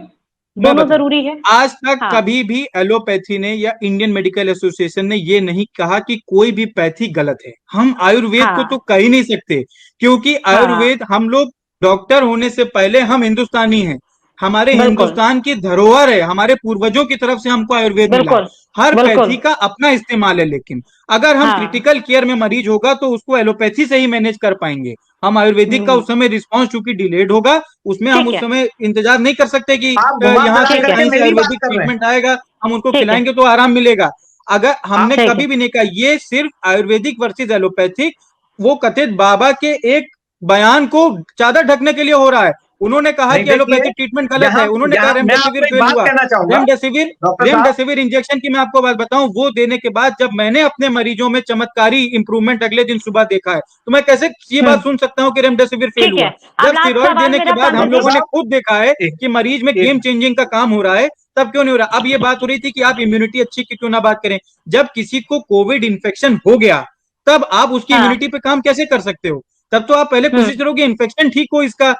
दोनों जरूरी है। आज तक कभी भी एलोपैथी ने या इंडियन मेडिकल एसोसिएशन ने ये नहीं कहा कि कोई भी पैथी गलत है। हम आयुर्वेद को तो कह ही नहीं सकते, क्योंकि आयुर्वेद, हम लोग डॉक्टर होने से पहले हम हिंदुस्तानी हैं, हमारे हिंदुस्तान की धरोहर है, हमारे पूर्वजों की तरफ से हमको आयुर्वेद मिला। हर पैथी का अपना इस्तेमाल है, लेकिन अगर हम क्रिटिकल केयर में मरीज होगा तो उसको एलोपैथी से ही मैनेज कर पाएंगे। हम आयुर्वेदिक का उस समय रिस्पांस चूंकि डिलेड होगा, उसमें हम उस समय इंतजार नहीं कर सकते कि यहाँ से कहीं से आयुर्वेदिक ट्रीटमेंट आएगा, हम उनको खिलाएंगे तो आराम मिलेगा। अगर हमने कभी भी नहीं कहा ये सिर्फ आयुर्वेदिक वर्सेस एलोपैथिक, वो कथित बाबा के एक बयान को चादर ढकने के लिए हो रहा है। उन्होंने कहा कि एलोपैथिक ट्रीटमेंट गलत है, उन्होंने कहा रेमडेसिविर फेल हुआ। रेमडेसिविर इंजेक्शन की मैं आपको बात बताऊं, वो देने के बाद जब मैंने अपने मरीजों में चमत्कारी इंप्रूवमेंट अगले दिन सुबह देखा है, तो मैं कैसे ये बात सुन सकता हूँ कि रेमडेसिविर फेल हुआ? जब स्टेरॉइड देने के बाद हम लोगों ने खुद देखा है कि मरीज में गेम चेंजिंग का काम हो रहा है, तब क्यों नहीं हो रहा? अब ये बात हो रही थी कि आप इम्यूनिटी अच्छी की क्यों ना बात करें। जब किसी को कोविड इन्फेक्शन हो गया, तब आप उसकी इम्यूनिटी पे काम कैसे कर सकते हो? तब तो आप पहले कोशिश करो कि इन्फेक्शन ठीक हो इसका।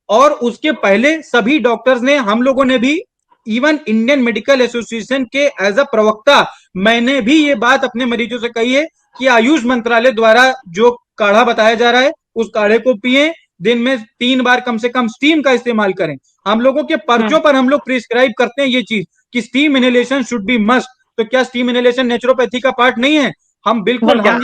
और उसके पहले सभी डॉक्टर्स ने, हम लोगों ने भी, इवन इंडियन मेडिकल एसोसिएशन के एज अ प्रवक्ता मैंने भी ये बात अपने मरीजों से कही है कि आयुष मंत्रालय द्वारा जो काढ़ा बताया जा रहा है, उस काढ़े को पिए, दिन में 3 बार कम से कम स्टीम का इस्तेमाल करें। हम लोगों के पर्चों पर हम लोग प्रिस्क्राइब करते हैं ये चीज कि steam inhalation should be must. तो क्या स्टीम इनहेलेशन नेचुरोपैथी का पार्ट नहीं है? हम बिल्कुल हम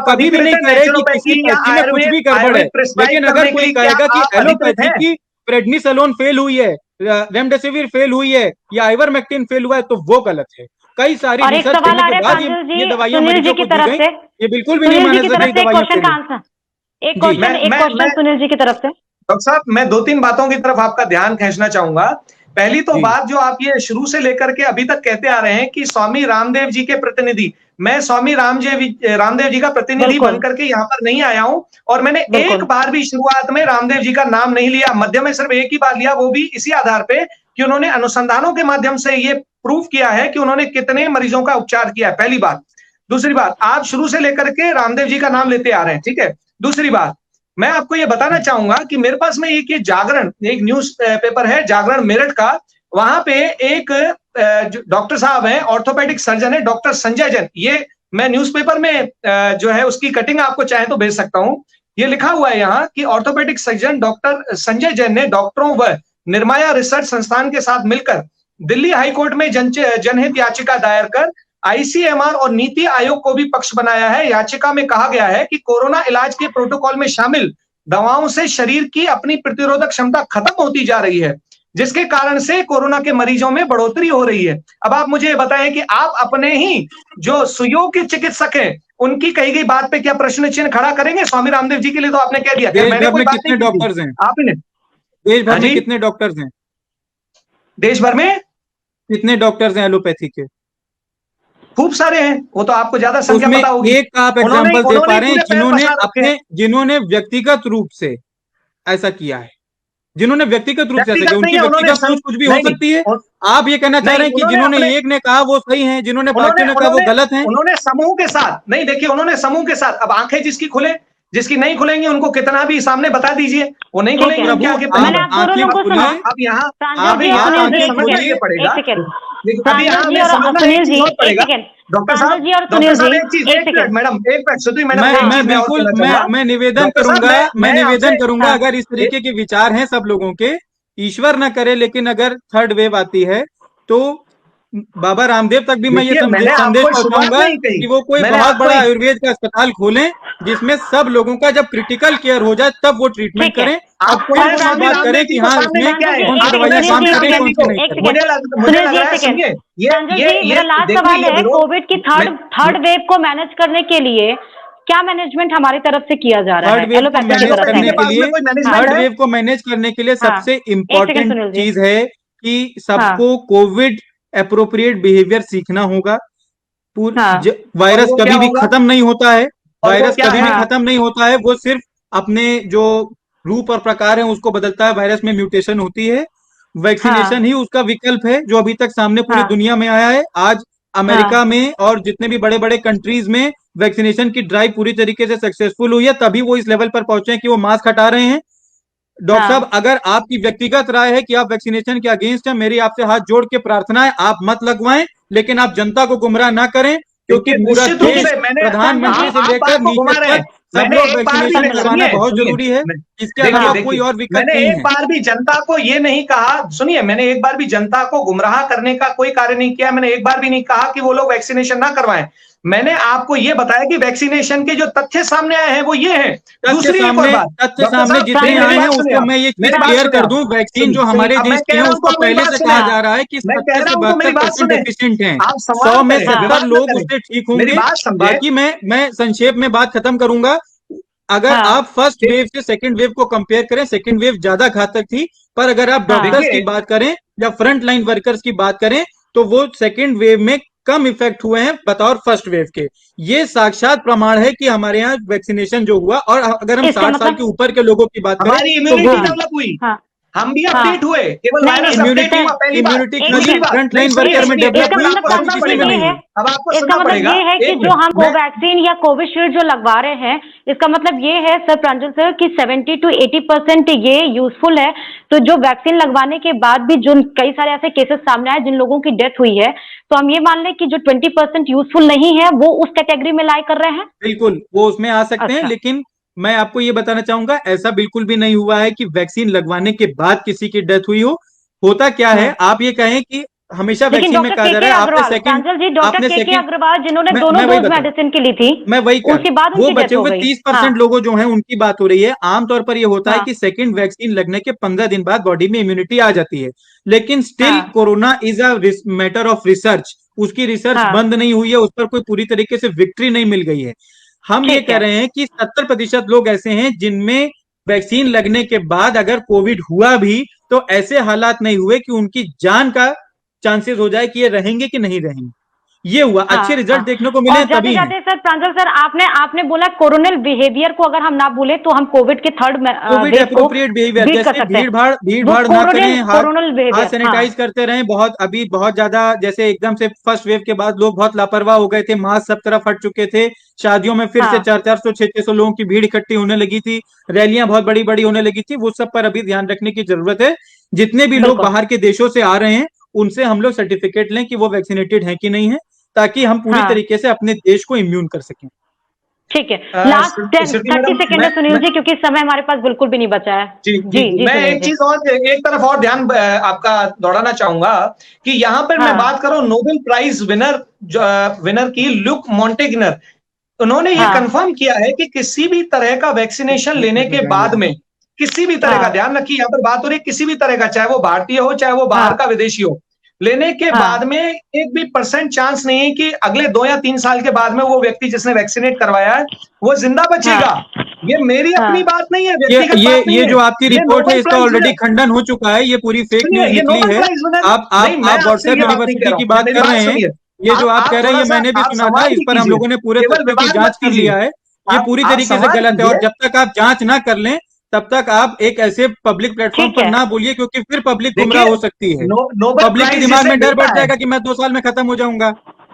कभी भी नहीं कह रहे कि किसी पैथी में कुछ भी गड़बड़ है, लेकिन अगर कोई कहेगा कि एलोपैथी की प्रेडनिसोलोन फेल हुई है, रेमडेसिविर फेल हुई है या आइवरमेक्टिन फेल हुआ है, तो वो गलत है। कई सारी रिसर्च करने के बाद ये दवाइयां मरीजों को दी गई, ये बिल्कुल भी नहीं माना जाता है दवाइयां। एक क्वेश्चन सुनील जी की तरफ से। डॉक्टर साहब, मैं 2-3 बातों की तरफ आपका ध्यान खींचना चाहूंगा। पहली तो बात जो आप ये शुरू से लेकर के अभी तक कहते आ रहे हैं कि स्वामी रामदेव जी के प्रतिनिधि, मैं स्वामी रामदेव जी का प्रतिनिधि बनकर के यहाँ पर नहीं आया हूं, और मैंने एक बार भी शुरुआत में रामदेव जी का नाम नहीं लिया। मध्य में सिर्फ एक ही बार लिया, वो भी इसी आधार पे कि उन्होंने अनुसंधानों के माध्यम से ये प्रूव किया है कि उन्होंने कितने मरीजों का उपचार किया है, पहली बात। दूसरी बात, आप शुरू से लेकर के रामदेव जी का नाम लेते आ रहे हैं, ठीक है। दूसरी बात, मैं आपको ये बताना चाहूंगा कि मेरे पास में एक जागरण, एक न्यूज पेपर है जागरण मेरठ का, वहां पे एक डॉक्टर साहब हैं, ऑर्थोपेडिक सर्जन है, डॉक्टर संजय जैन। ये मैं न्यूज़पेपर में जो है उसकी कटिंग आपको चाहे तो भेज सकता हूं। ये लिखा हुआ है यहाँ कि orthopaedic surgeon doctor Sanjay Jain ने डॉक्टरों व निर्माया रिसर्च संस्थान के साथ मिलकर दिल्ली हाईकोर्ट में जनहित याचिका दायर कर आईसीएमआर और नीति आयोग को भी पक्ष बनाया है। याचिका में कहा गया है कि कोरोना इलाज के प्रोटोकॉल में शामिल दवाओं से शरीर की अपनी प्रतिरोधक क्षमता खत्म होती जा रही है, जिसके कारण से कोरोना के मरीजों में बढ़ोतरी हो रही है। अब आप मुझे बताएं कि आप अपने ही जो सुयोग के चिकित्सक हैं उनकी कही गई बात पे क्या प्रश्न चिन्ह खड़ा करेंगे? स्वामी रामदेव जी के लिए तो आपने कह दिया, मैंने कोई बात कितने डॉक्टर्स हैं? आपने देश भर में कितने डॉक्टर्स हैं? देश भर में कितने डॉक्टर्स हैं एलोपैथी के? खूब सारे हैं, वो तो आपको ज्यादा संख्या पता होगी। एक का आप एग्जांपल दे पा रहे हैं जिन्होंने व्यक्तिगत रूप से ऐसा किया है, जिन्होंने व्यक्तिगत रूप से ऐसा किया? उनकी व्यक्तिगत सोच कुछ भी हो सकती है। आप ये कहना चाह रहे हैं कि जिन्होंने एक ने कहा वो सही है, जिन्होंने बाकी ने कहा वो गलत है? उन्होंने समूह के साथ नहीं, देखिए उन्होंने समूह के साथ, अब आंखें जिसकी खुले जिसकी नहीं खुलेंगी उनको कितना भी सामने बता दीजिए, वो नहीं खुलेंगी। अब यहाँ मैं निवेदन करूंगा अगर इस तरीके के विचार हैं सब लोगों के, ईश्वर न करे लेकिन अगर थर्ड वेव आती है तो बाबा रामदेव तक भी मैं ये संदेश पहुंचाऊंगा कि वो कोई बहुत बड़ा आयुर्वेद का अस्पताल खोलें जिसमें सब लोगों का जब क्रिटिकल केयर हो जाए तब वो ट्रीटमेंट करें। अब कोई बात करें कि हाँ इसमें कौन सी दवाइयां काम करें कौन सी नहीं। मेरा लास्ट सवाल है, कोविड की थर्ड वेव को मैनेज करने के लिए क्या मैनेजमेंट हमारी तरफ से किया जा रहा है? थर्ड वेव को मैनेज करने के लिए सबसे इम्पोर्टेंट चीज है कि सबको कोविड एप्रोप्रिएट बिहेवियर सीखना होगा। वायरस कभी भी खत्म नहीं होता है, वायरस कभी भी खत्म नहीं होता है, वो सिर्फ अपने जो रूप और प्रकार है उसको बदलता है, वायरस में म्यूटेशन होती है। वैक्सीनेशन ही उसका विकल्प है जो अभी तक सामने पूरी दुनिया में आया है। आज अमेरिका में और जितने भी बड़े बड़े कंट्रीज में वैक्सीनेशन की ड्राइव पूरी तरीके से सक्सेसफुल हुई है, तभी वो इस लेवल पर पहुंचे हैं कि वो मास्क हटा रहे हैं। डॉक्टर साहब, अगर आपकी व्यक्तिगत राय है कि आप वैक्सीनेशन के अगेंस्ट हैं, मेरी आपसे हाथ जोड़ के प्रार्थना है आप मत लगवाएं, लेकिन आप जनता को गुमराह ना करें, क्योंकि पूरा देश प्रधानमंत्री से लेकर नीचे तक सब लोग वैक्सीनेशन करवाना बहुत जरूरी है। इसके अलावा कोई और विकल्प नहीं है। मैंने एक बार भी जनता को ये नहीं कहा, सुनिए, मैंने एक बार भी जनता को गुमराह करने का कोई कार्य नहीं किया। मैंने एक बार भी नहीं कहा कि वो लोग वैक्सीनेशन ना करवाएं। मैंने आपको ये बताया कि वैक्सीनेशन के जो तथ्य सामने आए हैं वो ये हैं। दूसरी तथ्य सामने जितने आए हैं उसको मैं ये क्लियर कर दूं, वैक्सीन जो हमारे देश के हैं उसको पहले से कहा जा रहा है कि 70 से 72% एफिशिएंट हैं, 100 में 70 लोग उससे ठीक होंगे। बाकी मैं संक्षेप में बात खत्म करूंगा। अगर आप फर्स्ट वेव से सेकंड वेव को कंपेयर करें, सेकंड वेव ज्यादा घातक थी, पर अगर आप डॉक्टर्स की बात करें या फ्रंट लाइन वर्कर्स की बात करें तो वो सेकंड वेव में कम इफेक्ट हुए हैं बतौर फर्स्ट वेव के। ये साक्षात प्रमाण है कि हमारे यहाँ वैक्सीनेशन जो हुआ, और अगर हम 60 साल के ऊपर के लोगों की बात करें इम्यूनिटी डेवलप हुई, हम भी अपडेट हुए, केवल इम्यूनिटी फ्रंट लाइन वर्कर में डेवलप हुई। अब आपको इसका मतलब ये है कि जो हम कोवैक्सीन या कोविशील्ड जो लगवा रहे हैं, इसका मतलब ये है सर प्रांजल सर कि 70 to 80% ये यूजफुल है। तो जो वैक्सीन लगवाने के बाद भी जो कई सारे ऐसे केसेस सामने आए जिन लोगों की डेथ हुई है, तो हम ये मान लें कि जो 20% यूजफुल नहीं है वो उस कैटेगरी में लाई कर रहे हैं। बिल्कुल, वो उसमें आ सकते हैं, लेकिन मैं आपको ये बताना चाहूंगा ऐसा बिल्कुल भी नहीं हुआ है कि वैक्सीन लगवाने के बाद किसी की डेथ हुई हो। होता क्या है, आप ये कहें कि हमेशा वैक्सीन में कहा जा रहा है आपने सेकंड अग्रवाल जिन्होंने दोनों डोज मेडिसिन की ली थी, मैं वही उसके बाद वो बचे हुए 30% लोगों जो हैं उनकी बात हो रही है। आमतौर पर ये होता है कि सेकंड वैक्सीन लगने के 15 दिन बाद बॉडी में इम्यूनिटी आ जाती है, लेकिन still corona is a matter of research. उसकी रिसर्च बंद नहीं हुई है, उस पर कोई पूरी तरीके से विक्ट्री नहीं मिल गई है। हम ये कह रहे हैं कि 70% लोग ऐसे हैं जिनमें वैक्सीन लगने के बाद अगर कोविड हुआ भी तो ऐसे हालात नहीं हुए कि उनकी जान का चांसेस हो जाए कि ये रहेंगे कि नहीं रहेंगे। ये हुआ, अच्छे रिजल्ट देखने को मिले तभी। सर प्रांजल सर, आपने बोला कोरोनल बिहेवियर को अगर हम ना बोले तो हम कोविड के कोविड एप्रोप्रिएट बिहेवियर, जैसे भीड़ भाड़ ना करें, हाथ सैनिटाइज करते रहें। बहुत ज्यादा जैसे एकदम से फर्स्ट वेव के बाद लोग बहुत लापरवाह हो गए थे, मास्क सब तरफ हट चुके थे, शादियों में फिर से 400 600 लोगों की भीड़ इकट्ठी होने लगी थी, रैलियां बहुत बड़ी बड़ी होने लगी थी। वो सब पर अभी ध्यान रखने की जरूरत है। जितने भी लोग बाहर के देशों से आ रहे हैं उनसे हम लोग सर्टिफिकेट लें कि वो वैक्सीनेटेड हैं कि नहीं है, ताकि हम पूरी तरीके से अपने देश को इम्यून कर सकें। ठीक है, लास्ट 30 सेकेंड है सुनील जी, क्योंकि समय हमारे पास बिल्कुल भी नहीं बचा है। जी, मैं एक चीज और, एक तरफ और ध्यान आपका दौड़ाना चाहूंगा कि यहाँ पर मैं बात करूं नोबेल प्राइज विनर की, ल्यूक मॉन्टेग्नर। उन्होंने ये कंफर्म किया है कि किसी भी तरह का वैक्सीनेशन लेने के बाद में, किसी भी तरह का, ध्यान रखिए यहाँ पर बात हो रही है किसी भी तरह का, चाहे वो भारतीय हो चाहे वो बाहर का विदेशी हो, लेने के बाद में एक भी % चांस नहीं है कि अगले 2 या 3 साल के बाद में वो व्यक्ति जिसने वैक्सीनेट करवाया है वो जिंदा बचेगा। ये मेरी अपनी बात नहीं है, व्यक्तिगत बात नहीं ये है। जो आपकी रिपोर्ट है इसका ऑलरेडी खंडन हो चुका है, ये पूरी फेक न्यूज निकली है। आप व्हाट्सएप यूनिवर्सिटी की बात कर रहे हैं, ये जो आप कह रहे हैं ये मैंने भी सुना था, इस पर हम लोगों ने पूरे तथ्यों की जांच कर लिया है, ये पूरी तरीके से गलत है। और जब तक आप जांच ना कर लें तब तक आप एक ऐसे पब्लिक प्लेटफॉर्म पर ना बोलिए, क्योंकि फिर पब्लिक गुमराह हो सकती है। पब्लिक के दिमाग में डर बैठ जाएगा कि मैं 2 साल में खत्म हो जाऊंगा।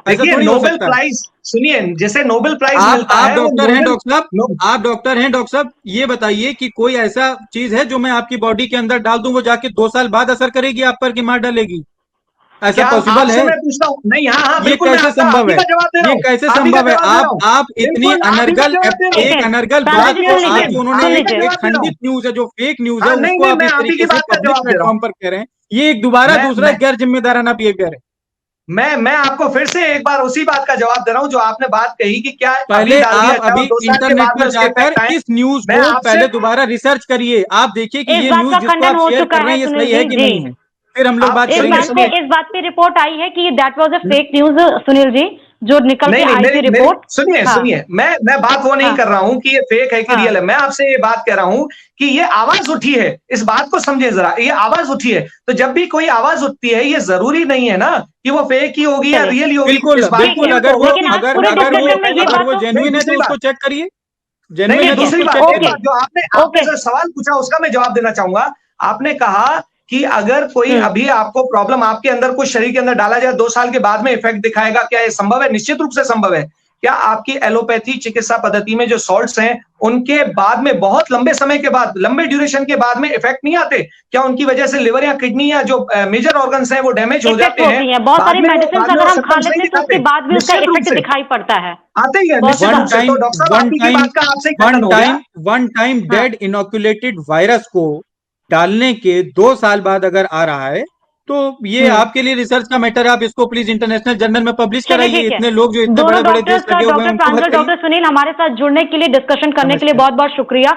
देखिए नोबेल प्राइज, सुनिए, जैसे नोबेल प्राइज मिलता है, आप डॉक्टर हैं डॉक्टर साहब, आप डॉक्टर हैं डॉक्टर साहब, ये बताइए कि कोई ऐसा चीज है जो मैं आपकी बॉडी के अंदर डाल दूं वो जाके 2 साल बाद असर करेगी आप पर, कि मार डालेगी? ऐसा पॉसिबल है? मैं पूछता हूँ, नहीं, ये कैसे संभव है? ये कैसे संभव है? आप इतनी अनर्गल, एक अनर्गल बात को आप जो उन्होंने एक खंडित न्यूज है, जो फेक न्यूज है, उसको आप इस तरीके से पब्लिक प्लेटफॉर्म पर कह रहे हैं, ये एक दूसरा गैर जिम्मेदाराना बिहेवियर है। मैं आपको फिर से एक बार उसी बात का जवाब दे रहा हूं जो आपने बात कही कि क्या पहले आप अभी इंटरनेट पर जाकर इस न्यूज को पहले दोबारा रिसर्च करिए, आप देखिए कि ये न्यूज जिसको आप शेयर कर रहे हैं ये सही है कि नहीं है, फिर हम लोग बात करेंगे। इस बात पे रिपोर्ट आई है कि that was a fake news Sunil ji, जो निकल के आई थी रिपोर्ट। सुनिए, मैं बात वो नहीं कर रहा हूं कि ये फेक है कि रियल है, मैं आपसे ये बात कह रहा हूं कि ये आवाज उठी है, इस बात को समझे जरा, ये आवाज उठी है, तो जब भी कोई आवाज उठती है ये जरूरी नहीं है ना कि वो फेक ही होगी या रियल ही होगी। बिल्कुल, अगर वो जेन्युइन है तो उसको चेक करिए। दूसरी बात, जो आपने सवाल पूछा उसका मैं जवाब देना चाहूंगा। आपने कहा कि अगर कोई अभी आपको प्रॉब्लम आपके अंदर कुछ शरीर के अंदर डाला जाए 2 साल के बाद में इफेक्ट दिखाएगा, क्या ये संभव है? निश्चित रूप से संभव है। क्या आपकी एलोपैथी चिकित्सा पद्धति में जो सॉल्ट्स हैं उनके बाद में बहुत लंबे समय के बाद, लंबे ड्यूरेशन के बाद में इफेक्ट नहीं आते? क्या उनकी वजह से लिवर या किडनी या जो मेजर ऑर्गन्स हैं वो डैमेज हो जाते हैं? बहुत सारी मेडिसिन अगर हम खा लेते हैं तो उसके बाद भी उसका इफेक्ट दिखाई पड़ता है, आते ही है। One time dead inoculated virus को डालने के 2 साल बाद अगर आ रहा है तो ये आपके लिए रिसर्च का मैटर है, आप इसको प्लीज इंटरनेशनल जर्नल में पब्लिश कराइए। इतने लोग जो इतने बड़े बड़े देश लगे हुए हैं, डॉक्टर सुनील हमारे साथ जुड़ने के लिए, डिस्कशन करने के लिए बहुत बहुत शुक्रिया।